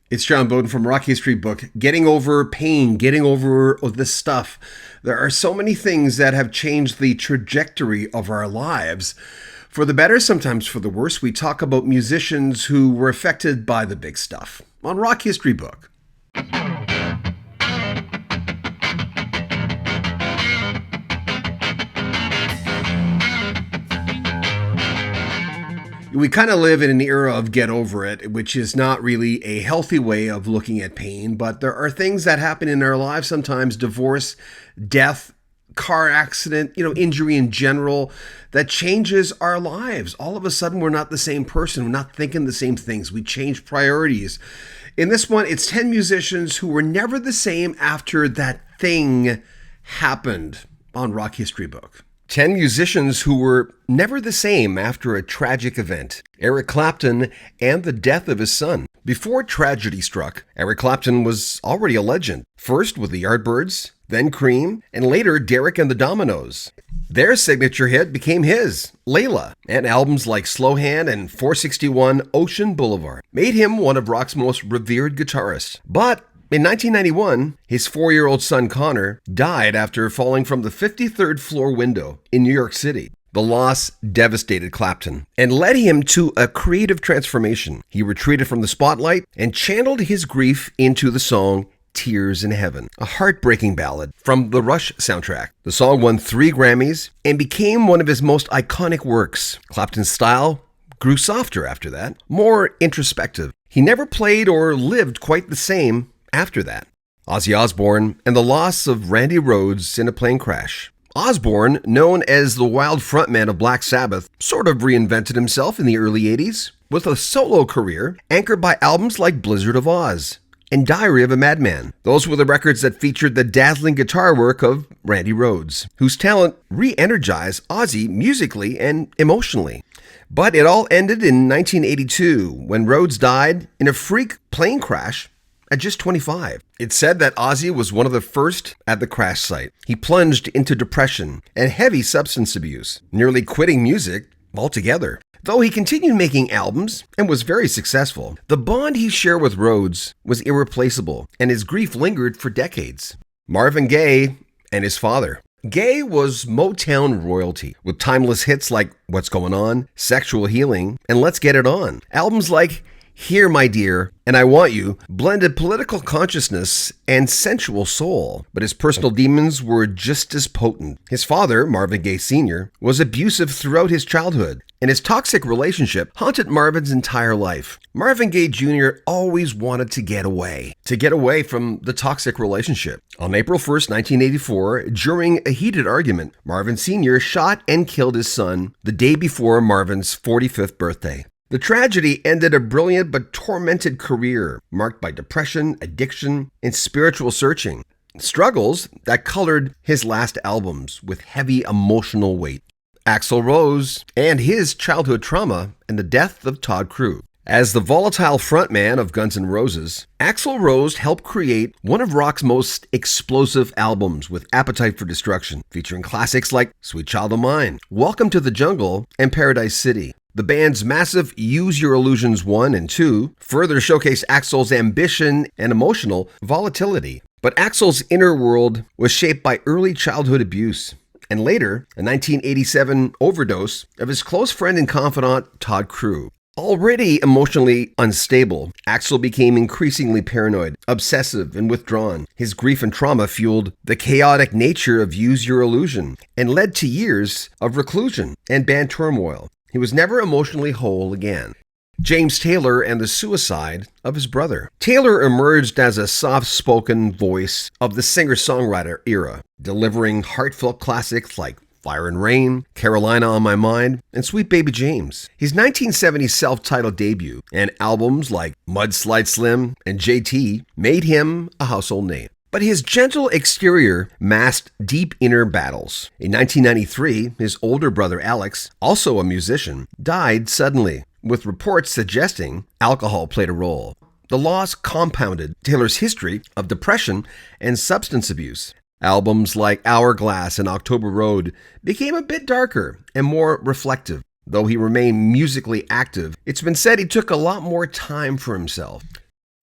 It's John Bowden from Rock History Book. Getting over pain, getting over this stuff. There are so many things that have changed the trajectory of our lives. For the better, sometimes for the worse. We talk about musicians who were affected by the big stuff on Rock History Book. We kind of live in an era of get over it, which is not really a healthy way of looking at pain, but there are things that happen in our lives sometimes, divorce, death, car accident, injury in general, that changes our lives. All of a sudden, we're not the same person. We're not thinking the same things. We change priorities. In this one, it's 10 musicians who were never the same after that thing happened on Rock History Book. 10 musicians who were never the same after a tragic event. Eric Clapton and the death of his son. Before tragedy struck, Eric Clapton was already a legend. First with the Yardbirds, then Cream, and later Derek and the Dominoes. Their signature hit became his, Layla, and albums like Slow Hand and 461 Ocean Boulevard made him one of rock's most revered guitarists. But in 1991, his 4-year-old son Connor died after falling from the 53rd floor window in New York City. The loss devastated Clapton and led him to a creative transformation. He retreated from the spotlight and channeled his grief into the song Tears in Heaven, a heartbreaking ballad from the Rush soundtrack. The song won 3 Grammys and became one of his most iconic works. Clapton's style grew softer after that, more introspective. He never played or lived quite the same after that. Ozzy Osbourne and the loss of Randy Rhoads in a plane crash. Osbourne, known as the wild frontman of Black Sabbath, sort of reinvented himself in the early 80s with a solo career anchored by albums like Blizzard of Oz and Diary of a Madman. Those were the records that featured the dazzling guitar work of Randy Rhoads, whose talent re-energized Ozzy musically and emotionally. But it all ended in 1982 when Rhoads died in a freak plane crash at just 25. It's said that Ozzy was one of the first at the crash site. He plunged into depression and heavy substance abuse, nearly quitting music altogether. Though he continued making albums and was very successful, the bond he shared with Rhoads was irreplaceable, and his grief lingered for decades. Marvin Gaye and his father. Gaye was Motown royalty, with timeless hits like What's Going On, Sexual Healing, and Let's Get It On. Albums like Here, My Dear, and I Want You blended political consciousness and sensual soul, but his personal demons were just as potent. His father, Marvin Gaye Sr., was abusive throughout his childhood, and his toxic relationship haunted Marvin's entire life. Marvin Gaye Jr. always wanted to get away from the toxic relationship. On April 1st, 1984, during a heated argument, Marvin Sr. shot and killed his son the day before Marvin's 45th birthday. The tragedy ended a brilliant but tormented career, marked by depression, addiction, and spiritual searching. Struggles that colored his last albums with heavy emotional weight. Axel Rose and his childhood trauma and the death of Todd Crew. As the volatile frontman of Guns N' Roses, Axl Rose helped create one of rock's most explosive albums with Appetite for Destruction, featuring classics like Sweet Child of Mine, Welcome to the Jungle, and Paradise City. The band's massive Use Your Illusions 1 and 2 further showcased Axl's ambition and emotional volatility. But Axl's inner world was shaped by early childhood abuse, and later, a 1987 overdose of his close friend and confidant, Todd Crew. Already emotionally unstable, Axl became increasingly paranoid, obsessive, and withdrawn. His grief and trauma fueled the chaotic nature of Use Your Illusion and led to years of reclusion and band turmoil. He was never emotionally whole again. James Taylor and the suicide of his brother. Taylor emerged as a soft-spoken voice of the singer-songwriter era, delivering heartfelt classics like Fire and Rain, Carolina on My Mind, and Sweet Baby James. His 1970 self-titled debut and albums like Mudslide Slim and JT made him a household name. But his gentle exterior masked deep inner battles. In 1993, his older brother Alex, also a musician, died suddenly, with reports suggesting alcohol played a role. The loss compounded Taylor's history of depression and substance abuse. Albums like Hourglass and October Road became a bit darker and more reflective. Though he remained musically active, it's been said he took a lot more time for himself.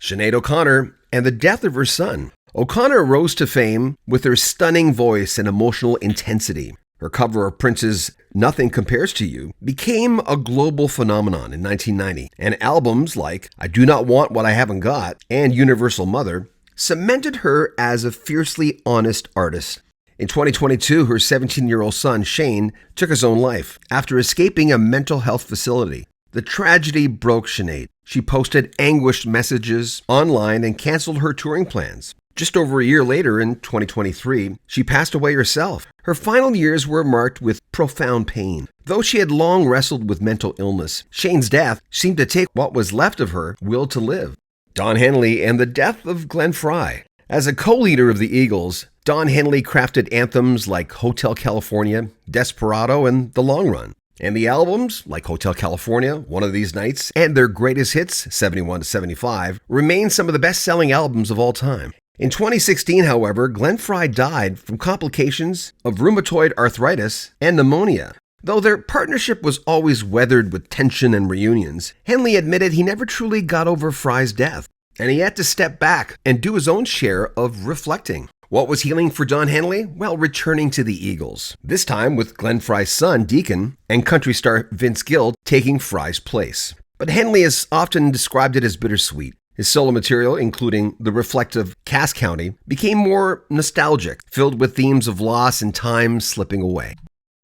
Chenade OConnor and the death of her son. O'Connor rose to fame with her stunning voice and emotional intensity. Her cover of Prince's Nothing Compares to You became a global phenomenon in 1990, and albums like I Do Not Want What I Haven't Got and Universal Mother cemented her as a fiercely honest artist. In 2022, her 17-year-old son, Shane, took his own life after escaping a mental health facility. The tragedy broke Chenade. She posted anguished messages online and canceled her touring plans. Just over a year later, in 2023, she passed away herself. Her final years were marked with profound pain. Though she had long wrestled with mental illness, Shane's death seemed to take what was left of her will to live. Don Henley and the death of Glenn Frey. As a co-leader of the Eagles, Don Henley crafted anthems like Hotel California, Desperado, and The Long Run. And the albums, like Hotel California, One of These Nights, and their greatest hits, 71 to 75, remain some of the best-selling albums of all time. In 2016, however, Glenn Frey died from complications of rheumatoid arthritis and pneumonia. Though their partnership was always weathered with tension and reunions, Henley admitted he never truly got over Frey's death, and he had to step back and do his own share of reflecting. What was healing for Don Henley? Well, returning to the Eagles. This time with Glenn Frey's son, Deacon, and country star Vince Gill taking Frey's place. But Henley has often described it as bittersweet. His solo material, including the reflective Cass County, became more nostalgic, filled with themes of loss and time slipping away.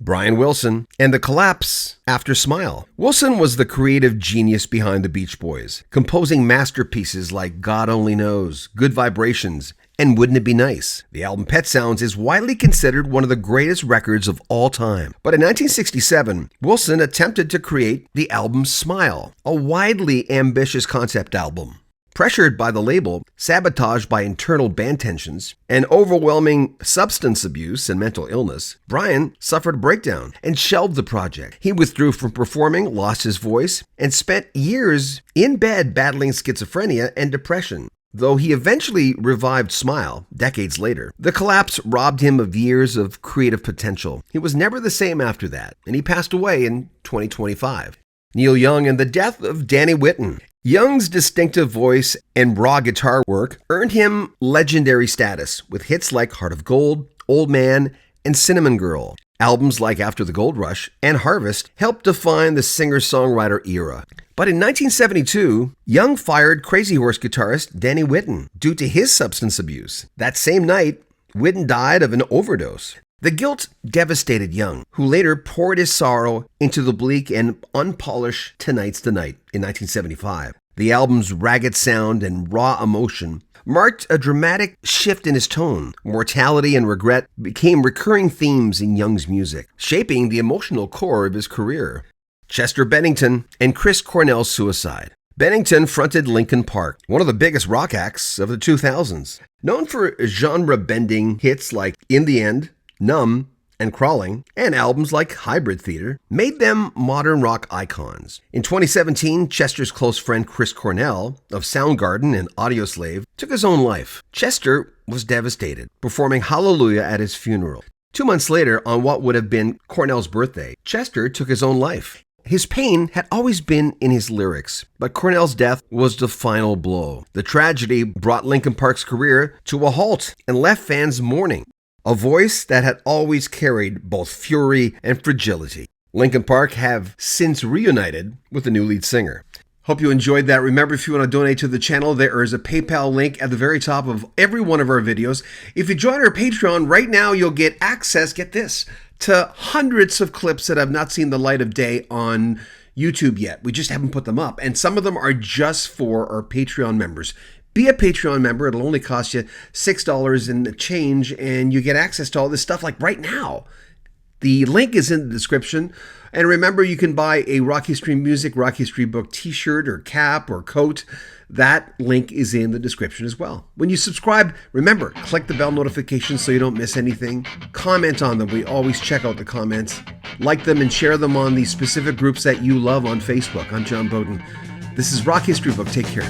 Brian Wilson and the collapse after Smile. Wilson was the creative genius behind the Beach Boys, composing masterpieces like God Only Knows, Good Vibrations, and Wouldn't It Be Nice? The album Pet Sounds is widely considered one of the greatest records of all time. But in 1967, Wilson attempted to create the album Smile, a widely ambitious concept album. Pressured by the label, sabotaged by internal band tensions, and overwhelming substance abuse and mental illness, Brian suffered a breakdown and shelved the project. He withdrew from performing, lost his voice, and spent years in bed battling schizophrenia and depression. Though he eventually revived Smile decades later, the collapse robbed him of years of creative potential. He was never the same after that, and he passed away in 2025. Neil Young and the death of Danny Whitten. Young's distinctive voice and raw guitar work earned him legendary status with hits like Heart of Gold, Old Man, and Cinnamon Girl. Albums like After the Gold Rush and Harvest helped define the singer-songwriter era. But in 1972, Young fired Crazy Horse guitarist Danny Whitten due to his substance abuse. That same night, Whitten died of an overdose. The guilt devastated Young, who later poured his sorrow into the bleak and unpolished Tonight's the Night in 1975. The album's ragged sound and raw emotion marked a dramatic shift in his tone. Mortality and regret became recurring themes in Young's music, shaping the emotional core of his career. Chester Bennington and Chris Cornell's suicide. Bennington fronted Linkin Park, one of the biggest rock acts of the 2000s. Known for genre-bending hits like In the End, Numb, and Crawling, and albums like Hybrid Theater, made them modern rock icons. In 2017, Chester's close friend Chris Cornell of Soundgarden and Audioslave took his own life. Chester was devastated, performing Hallelujah at his funeral. 2 months later, on what would have been Cornell's birthday, Chester took his own life. His pain had always been in his lyrics, but Cornell's death was the final blow. The tragedy brought Linkin Park's career to a halt and left fans mourning. A voice that had always carried both fury and fragility. Linkin Park have since reunited with a new lead singer. Hope you enjoyed that. Remember, if you want to donate to the channel, there is a PayPal link at the very top of every one of our videos. If you join our Patreon right now, you'll get access, get this, to hundreds of clips that have not seen the light of day on YouTube yet. We just haven't put them up. And some of them are just for our Patreon members. Be a Patreon member. It'll only cost you $6 and change, and you get access to all this stuff like right now. The link is in the description. And remember, you can buy a Rock History Music, Rock History Book t-shirt or cap or coat. That link is in the description as well. When you subscribe, remember, click the bell notification so you don't miss anything. Comment on them. We always check out the comments. Like them and share them on the specific groups that you love on Facebook. I'm John Bowden. This is Rock History Book. Take care.